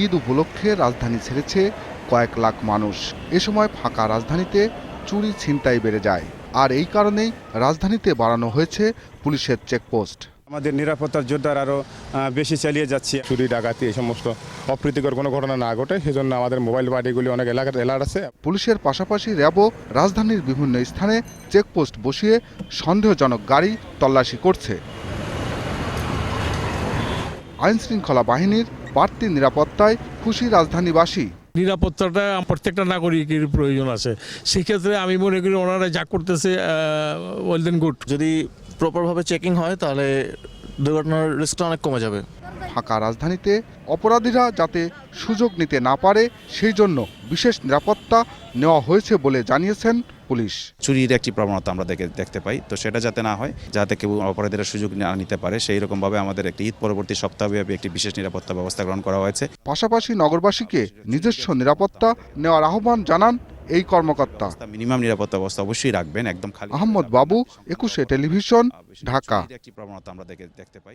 ঈদ উপলক্ষে রাজধানী ছেড়েছে কয়েক লাখ মানুষ। এ সময় ফাঁকা রাজধানীতে চুরি ছিনতাই বেড়ে যায়, আর এই কারণেই রাজধানীতে বাড়ানো হয়েছে পুলিশের চেকপোস্ট। আমাদের নিরাপত্তার জোরদার আরও বেশি চালিয়ে যাচ্ছি। চুরি ডাকাতি এই সমস্ত অপ্রীতিকর কোনো ঘটনা না ঘটে সেজন্য আমাদের মোবাইল পার্টিগুলি অনেক এলাকার অ্যালার্ট আছে। পুলিশের পাশাপাশি র্যাবও রাজধানীর বিভিন্ন স্থানে চেকপোস্ট বসিয়ে সন্দেহজনক গাড়ি তল্লাশি করছে। আইনশৃঙ্খলা বাহিনীর বাড়তি নিরাপত্তায় খুশি রাজধানীবাসী। নিরাপত্তাটা প্রত্যেকটা নাগরিকের প্রয়োজন আছে, সেক্ষেত্রে আমি মনে করি ওনারা যা করতেছে ওয়েল দেন গুড। যদি প্রপারভাবে চেকিং হয় তাহলে দুর্ঘটনার রিস্কটা অনেক কমে যাবে। ফাঁকা রাজধানীতে অপরাধীরা যাতে সুযোগ নিতে না পারে সেই জন্য বিশেষ নিরাপত্তা নেওয়া হয়েছে বলে জানিয়েছেন পুলিশ। চুরির একটি প্রবণতা আমরা দেখতে পাই, তো সেটা যাতে না হয়, যাতে কেউ অপরাধীরা সুযোগ না নিতে পারে, সেই রকমভাবে আমাদের একটি ঈদ পরবর্তী সপ্তাহব্যাপী একটি বিশেষ নিরাপত্তা ব্যবস্থা গ্রহণ করা হয়েছে। পাশাপাশি নগরবাসীকে নিজস্ব নিরাপত্তা নেওয়ার আহ্বান জানান এই কর্মকর্তা। মিনিমাম নিরাপত্তা ব্যবস্থা অবশ্যই রাখবেন, একদম খালি। আহমদ বাবু, 21 টেলিভিশন, ঢাকা। একটি প্রবণতা আমরা দেখতে পাই।